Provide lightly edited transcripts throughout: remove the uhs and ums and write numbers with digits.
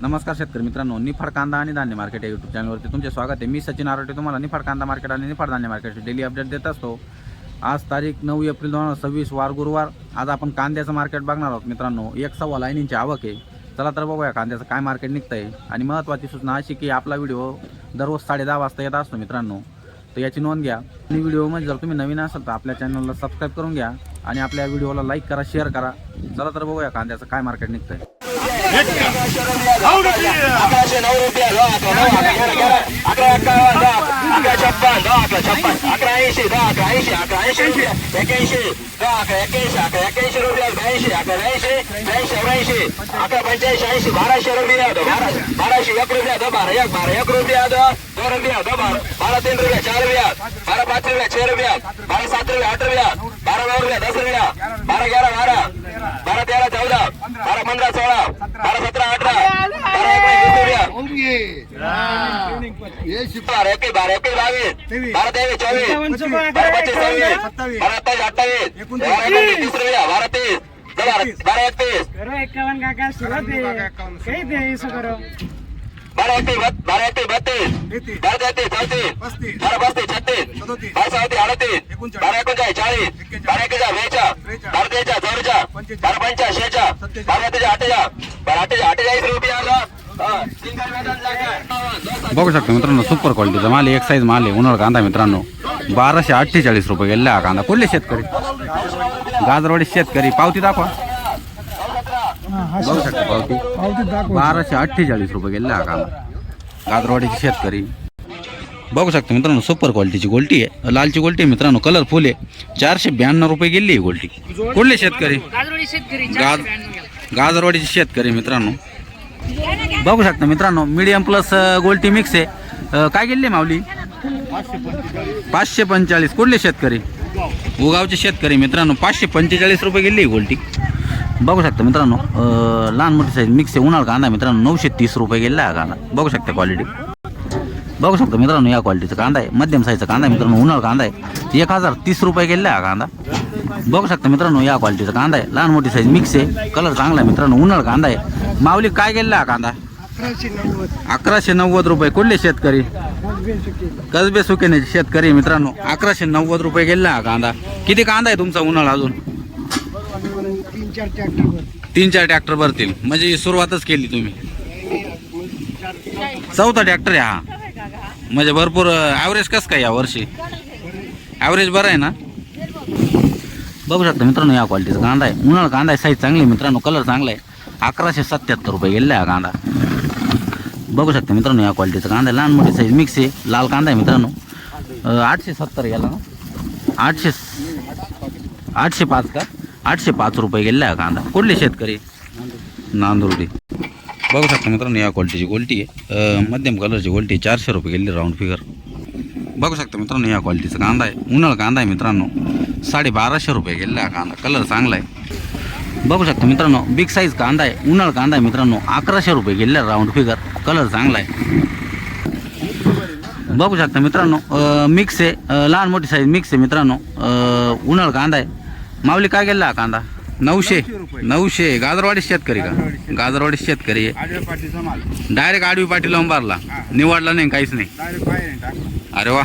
नमस्कार शेतकरी मित्रांनो, निफाड कांदा आणि धान्य मार्केट या यूट्यूब चॅनलवरती तुमचे स्वागत आहे। मी सचिन आरोटे तुम्हाला निफाड कांदा मार्केट आणि निफाड धान्य मार्केटचे डेली अपडेट देत असतो। आज तारीख 9 एप्रिल 2026 वार गुरुवार। आज आपण कांद्याचं मार्केट बघणार आहोत मित्रांनो। 1.25 लाईनींची आवक आहे। चला तर बघूया कांद्याचं काय मार्केट निघतंय। आणि महत्त्वाची सूचना अशी की आपला व्हिडिओ दररोज 10:30 वाजता येत असतो मित्रांनो, तर याची नोंद घ्या। आणि व्हिडिओमध्ये जर तुम्ही नवीन असाल तर आपल्या चॅनलला सबस्क्राईब करून घ्या आणि आपल्या व्हिडिओला लाईक करा, शेअर करा। चला तर बघूया कांद्याचं काय मार्केट निघतंय। 12 बघू शकता मित्रांनो, सुपर क्वालिटीचा माल आहे, एक साईज माल आहे। उन्हाळा कांदा मित्रांनो 1248 रुपये गेला हा कांदा। कुठले शेतकरी? गाजरवाडी शेतकरी। पावती दाखवा। बघू शकता पावती 1248 रुपये गेला हा कांदा। गाजरवाडीचे शेतकरी। बघू शकता मित्रांनो, सुपर क्वालिटीची गोल्टी आहे, लालची गोल्टी आहे मित्रांनो, कलरफुल आहे। 492 रुपये गेली ही गोल्टी। कुठले शेतकरी? गाजरवाडीचे शेतकरी मित्रांनो। बघू शकता मित्रांनो, मीडियम प्लस गोल्टी मिक्स आहे। काय गेली माऊली? 545। कुठले शेतकरी? उगावचे शेतकरी मित्रांनो। 545 रुपये गेली ही गोल्टी। बघू शकता मित्रांनो, लहान मोठी साईज मिक्स आहे। उन्हाळा कांदा मित्रांनो 930 रुपये गेला हा कांदा। बघू शकता क्वालिटी। बघू शकता मित्रांनो, या क्वालिटीचा कांदा आहे, मध्यम साईजचा कांदा आहे मित्रांनो। उन्हाळा कांदा आहे, 1030 रुपये गेला हा कांदा। बघू शकता मित्रांनो, या क्वालिटीचा कांदा आहे, लहान मोठी साईज मिक्स आहे, कलर चांगला आहे मित्रांनो। उन्हाळा कांदा आहे। माऊली काय गेला हा कांदा? 1190 रुपये। कुठले शेतकरी? कसबे सुकेने शेतकरी मित्रांनो। 1190 रुपये गेला हा कांदा। किती कांदा आहे तुमचा उन्हाळा? अजून 3-4 ट्रॅक्टर भरतील, म्हणजे सुरुवातच केली तुम्ही। 4था ट्रॅक्टर आहे हा, म्हणजे भरपूर ॲव्हरेज कसं काय या वर्षी? ॲव्हरेज बरं आहे ना? बघू शकता मित्रांनो, या क्वालिटीचा कांदा आहे, उन्हाळा कांदा आहे, साईज चांगली आहे मित्रांनो, कलर चांगला आहे। 1177 रुपये गेले हा कांदा। बघू शकता मित्रांनो, या क्वालिटीचा कांदा आहे, लहान मोठी साईज मिक्स आहे, लाल कांदा आहे मित्रांनो। 870 गेला ना? 805 का? 805 रुपये गेले हा कांदा। कुठले शेतकरी? नांदुर्डी। बघू शकता मित्रांनो, या क्वालिटीची गोल्टी आहे, मध्यम कलरची गोल्टी, 400 रुपये गेली राऊंड फिगर। बघू शकता मित्रांनो, या क्वालिटीचा कांदा आहे, उन्हाळा कांदा आहे मित्रांनो। 1250 रुपये गेला हा कांदा, कलर चांगला आहे। बघू शकता मित्रांनो, बिग साईज कांदा आहे, उन्हाळा कांदा आहे मित्रांनो। 1100 रुपये गेले राऊंड फिगर, कलर चांगला आहे। बघू शकता मित्रांनो, मिक्स आहे, लहान मोठी साईज मिक्स आहे मित्रांनो। उन्हाळा कांदा आहे। माऊली काय गेला हा कांदा? 900। गाजरवाडी शेतकरी का? गाजरवाडी शेतकरी आहे। डायरेक्ट आडवी पाटी लावून बारला, निवडला नाही काहीच नाही। अरे वा।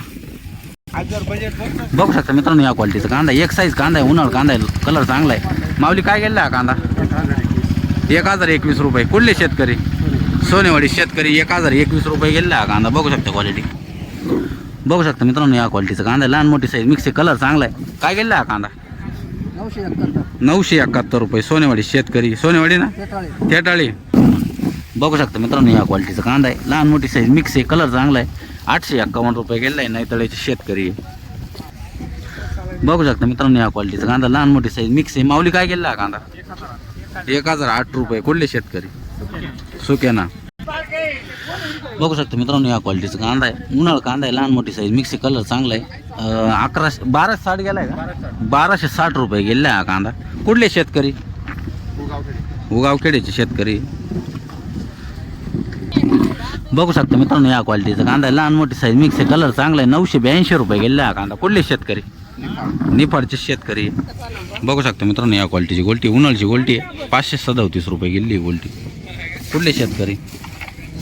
बघू शकता मित्रांनो, या क्वालिटीचा कांदा, एक साईज कांदा आहे, उन्हाळा कांदा आहे, कलर चांगला आहे। माऊली काय गेला हा कांदा? 1021 रुपये। कुठले शेतकरी? सोनेवाडी शेतकरी। 1021 रुपये गेला हा कांदा। बघू शकता क्वालिटी। बघू शकता मित्रांनो, या क्वालिटीचा कांदा, लहान मोठी साईज मिक्स आहे, कलर चांगला आहे। काय गेला हा कांदा? 971 रुपये। सोनेवाडी शेतकरी। सोनेवाडी ना? थेटाळी। बघू शकता मित्रांनो, या क्वालिटीचा कांदा आहे, लहान मोठी साईज मिक्स आहे, कलर चांगला आहे। 851 रुपये गेला आहे, नैतळेचे शेतकरी। बघू शकता मित्रांनो, या क्वालिटीचा कांदा, लहान मोठी साईज मिक्स आहे। माऊली काय गेला हा कांदा? 1008 रुपये। कुठले शेतकरी? सुकेना। बघू शकता मित्रांनो, या क्वालिटीचा कांदा आहे, उन्हाळा कांदा आहे, लहान मोठी साईज मिक्स आहे, कलर चांगला आहे। 1260 गेलाय का? 1260 रुपये गेला हा कांदा। कुठले शेतकरी? उगावखेड्याचे शेतकरी। बघू शकता मित्रांनो, या क्वालिटीचा कांदा आहे, लहान मोठी साईज मिक्स आहे, कलर चांगला आहे। 982 रुपये गेला हा कांदा। कुठले शेतकरी? निफाडचे शेतकरी। बघू शकता मित्रांनो, या क्वालिटीची गोल्टी, उन्हाळ्याची गोल्टी आहे, 537 रुपये गेली गोल्टी। कुठले शेतकरी?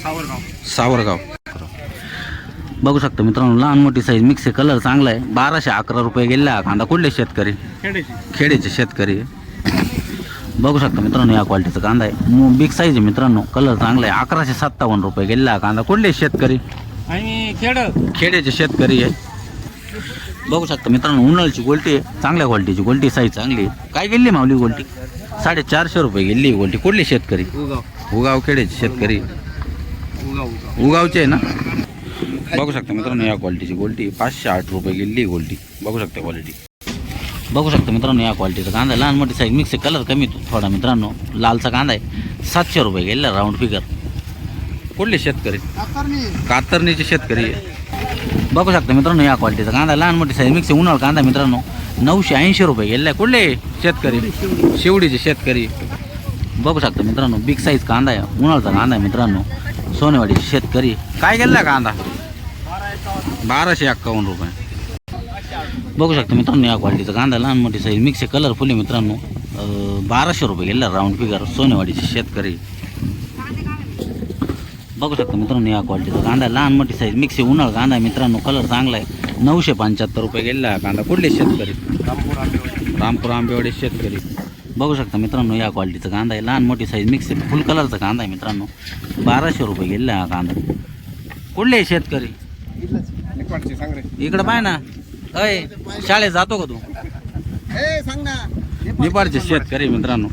सावरगाव. सावरगाव. बघू शकता मित्रांनो, लहान मोठी साईज मिक्स आहे, कलर चांगला आहे. 1211 रुपये गेला कांदा. कुठले शेतकरी? खेड्याची. खेडेचे शेतकरी. बघू शकता मित्रांनो, या क्वालिटीचा कांदा आहे, बिग साईज आहे मित्रांनो, कलर चांगला आहे. 1157 रुपये गेला कांदा. कुठले शेतकरी? आणि खेड्याचे शेतकरी आहे. बघू शकता मित्रांनो, उन्हाळ्याची गोल्टी आहे, चांगल्या क्वालिटीची गोल्टी, साईज चांगली आहे. काय गेली माऊली गोल्टी? 450 रुपये गेली गोल्टी. कुठले शेतकरी? उगाव खेड्याचे शेतकरी. उगावचे आहे ना. बघू शकता मित्रांनो, या क्वालिटीची गोल्टी 508 रुपये गेली गोल्टी. बघू शकता क्वालिटी. बघू शकता मित्रांनो, या क्वालिटीचा कांदा, लहान मोठी साईज मिक्स आहे, कलर कमी थोडा मित्रांनो. लालचा कांदा आहे, 700 रुपये गेला राऊंड फिगर. कुठले शेतकरी? कातरणीचे शेतकरी आहे. बघू शकता मित्रांनो, या क्वालिटीचा कांदा, लहान मोठी साईज मिक्स आहे, उन्हाळ कांदा मित्रांनो. 980 रुपये गेला. कुठले शेतकरी? शिवडीचे शेतकरी. बघू शकता मित्रांनो, बिग साईज कांदा आहे, उन्हाळचा कांदा आहे मित्रांनो, सोनेवाडीचे शेतकरी. काय गेला कांदा? 1251 रुपये. बघू शकता मित्रांनो, या क्वालिटीचा कांदा, लहान मोठी साईज मिक्स आहे, कलरफुल आहे मित्रांनो. 1200 रुपये गेला राऊंड फिगर, सोनेवाडीचे शेतकरी. बघू शकता मित्रांनो, या क्वालिटीचा कांदा, लहान मोठी साईज मिक्स आहे, उन्हाळ कांदा आहे मित्रांनो, कलर चांगला आहे. 975 रुपये गेला कांदा. कुठले शेतकरी? रामपूर आंबेवाडी शेतकरी. बघू शकता मित्रांनो, या क्वालिटीचा कांदा आहे, लहान मोठी साईज मिक्स आहे, फुल कलरचा कांदा आहे मित्रांनो. 1200 रुपये गेला हा कांदा. कुठले शेतकरी? इकडं पाय ना. अय, शाळेत जातो का तू? निपाडचे शेतकरी मित्रांनो.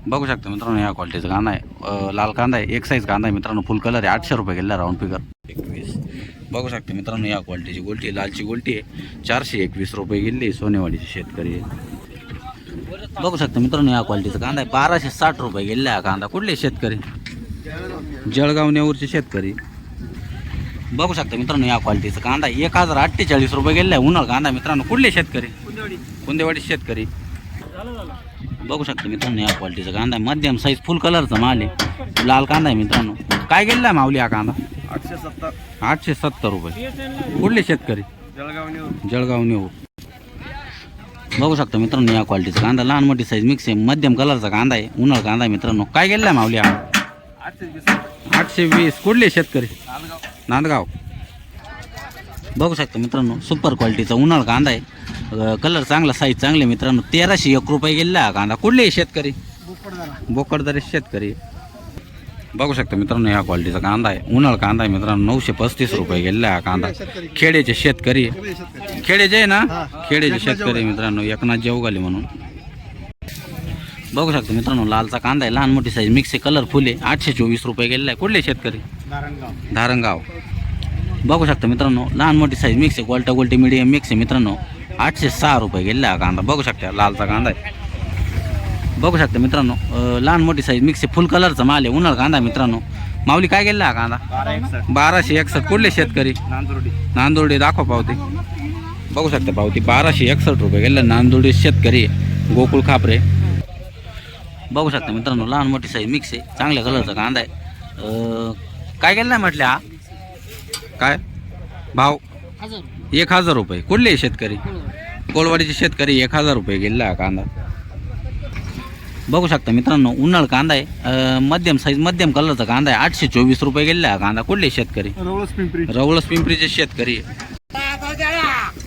बघू शकता मित्रांनो, या क्वालिटीचा कांदा आहे, लाल कांदा आहे, एक साईज कांदा आहे मित्रांनो, फुल कलर आहे. 800 रुपये गेला राऊंड फिगर. 21. बघू शकता मित्रांनो, या क्वालिटीची गोल्टी, लालची गोल्टी आहे, 421 रुपये गेली, सोनेवाडीचे शेतकरी आहे. बघू शकता मित्रांनो, या क्वालिटीचा कांदा आहे, 1260 रुपये गेला हा कांदा. कुठले शेतकरी? जळगाव नेऊरचे शेतकरी. बघू शकता मित्रांनो, या क्वालिटीचा कांदा 1048 रुपये गेला आहे, उन्हाळ कांदा मित्रांनो. कुठले शेतकरी? कुंदेवाडी शेतकरी. बघू शकता मित्रांनो, या क्वालिटीचा कांदा आहे, मध्यम साईज, फुल कलरचा माल आहे, लाल कांदा आहे मित्रांनो. काय गेला आहे माऊली हा कांदा? 870 रुपये. कुठले शेतकरी? जळगाव नेऊर. बघू शकता मित्रांनो, या क्वालिटीचा कांदा, लहान मोठी साईज मिक्स आहे, मध्यम कलरचा कांदा आहे, उन्हाळ कांदा आहे मित्रांनो. काय गेला आहे माऊली हा? 820. कुठले शेतकरी? नांदगाव. बघू शकता मित्रांनो, सुपर क्वालिटीचा उन्हाळ कांदा आहे, कलर चांगला, साईज चांगले मित्रांनो. 1301 रुपये गेला हा कांदा. कुठले शेतकरी? बोकडदारी शेतकरी. बघू शकता मित्रांनो, या क्वालिटीचा कांदा आहे, उन्हाळ कांदा आहे मित्रांनो. 935 रुपये गेला हा कांदा. खेडेचे शेतकरी. खेडेचे आहे ना. खेडेचे शेतकरी मित्रांनो, एकनाथ जेवगाली म्हणून. बघू शकता मित्रांनो, लालचा कांदा आहे, लहान मोठी साईज मिक्स आहे, कलरफुल आहे, 824 रुपये गेलेला आहे. कुठले शेतकरी? धारणगाव. बघू शकता मित्रांनो, लहान मोठी साईज मिक्स आहे, गोल्टा गोल्टी मिडियम मिक्स आहे मित्रांनो. 806 रुपये गेलेला हा कांदा. बघू शकता, लालचा कांदा आहे. बघू शकता मित्रांनो, लहान मोठी साईज मिक्स आहे, फुल कलरचा माल आहे, उन्हाळ कांदा मित्रांनो. माऊली काय गेला हा कांदा? 1261. कुठले शेतकरी? नांदुर्डी. दाखवा पावती. बघू शकता पावती, 1261 रुपये गेला, नांदुर्डी शेतकरी, गोकुळ खापरे. बघू शकता मित्रांनो, लहान मोठी साईज मिक्स आहे, चांगल्या कलरचा कांदा आहे. काय गेला म्हटलं हा? काय भाव? 1000 रुपये. कुठले शेतकरी? कोलवाडीचे शेतकरी. 1000 रुपये गेला हा कांदा. बघू शकता मित्रांनो, उन्हाळ कांदा आहे, मध्यम साईज, मध्यम कलरचा कांदा आहे, 824 रुपये गेला हा कांदा. कुठले शेतकरी? रवळस पिंपरीचे शेतकरी.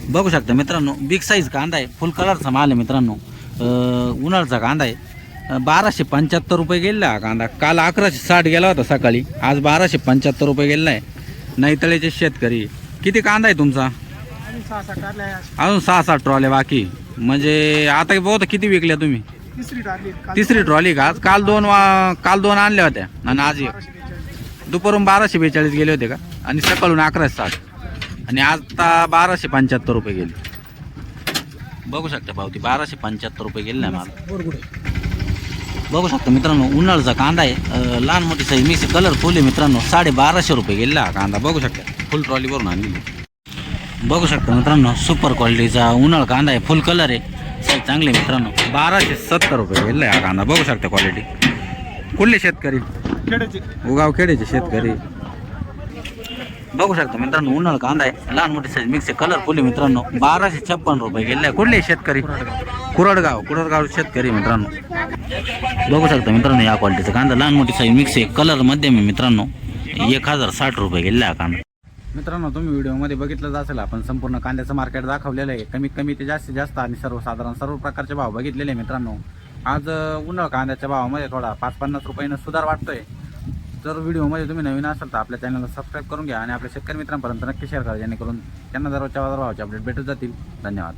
बघू शकता मित्रांनो, बिग साईज कांदा आहे, फुल कलरचा माल आहे मित्रांनो, उन्हाळचा कांदा आहे. 1275 रुपये गेला हा कांदा. काल 1160 गेला होता सकाळी, आज 1275 रुपये गेला आहे. नैतळेचे शेतकरी. किती कांदा आहे तुमचा? अजून 6-7 ट्रॉले बाकी. म्हणजे आता बहुत किती विकल्या तुम्ही? तिसरी ट्रॉली का? आज काल दोन आणल्या होत्या आणि आज दुपारून 1242 गेले होते का, आणि सकाळून 1160, आणि आता 1275 रुपये गेले. बघू शकता पावती, 1275 रुपये गेले नाही मला. बघू शकता मित्रांनो, उन्हाळचा कांदा आहे, लहान मोठी साईज मिक्स, कलर फुल आहे मित्रांनो. 1250 रुपये गेला हा कांदा. बघू शकता, फुल ट्रॉली भरून आणली. बघू शकता मित्रांनो, सुपर क्वालिटीचा उन्हाळ कांदा आहे, फुल कलर आहे, साईज चांगले मित्रांनो. 1270 रुपये गेला हा कांदा. बघू शकता क्वालिटी. कुठले शेतकरी? उगाव खेडेचे शेतकरी. बघू शकता मित्रांनो, उन्हाळ कांदा आहे, लहान मोठी साईज मिक्स आहे, कलर फुल आहे मित्रांनो. 1256 रुपये गेले. कुठले शेतकरी? कुरडगाव शेतकरी मित्रांनो. बघू शकता मित्रांनो या क्वालिटीचा कांदा लहान मोठी साईज मिक्स आहे. कलर मध्यम आहे मित्रांनो. 1060 रुपये गेलेला हा कांदा. मित्रांनो तुम्ही व्हिडिओमध्ये बघितलं असेल आपण संपूर्ण कांद्याचं मार्केट दाखवलेलं आहे. कमीत कमी ते जास्तीत जास्त आणि सर्वसाधारण सर्व प्रकारचे भाव बघितलेले आहे मित्रांनो. आज उन्हाळ कांद्याच्या भावामध्ये थोडा 5-50 रुपयानं सुधार वाटतोय. जर व्हिडिओमध्ये तुम्ही नवीन असाल तर आपल्या चॅनलला सबस्क्राईब करून घ्या आणि आपल्या शेतकरी मित्रांपर्यंत नक्की शेअर करा जेणेकरून त्यांना दररोजच्या बाजारभावाचे अपडेट भेटत जातील. धन्यवाद.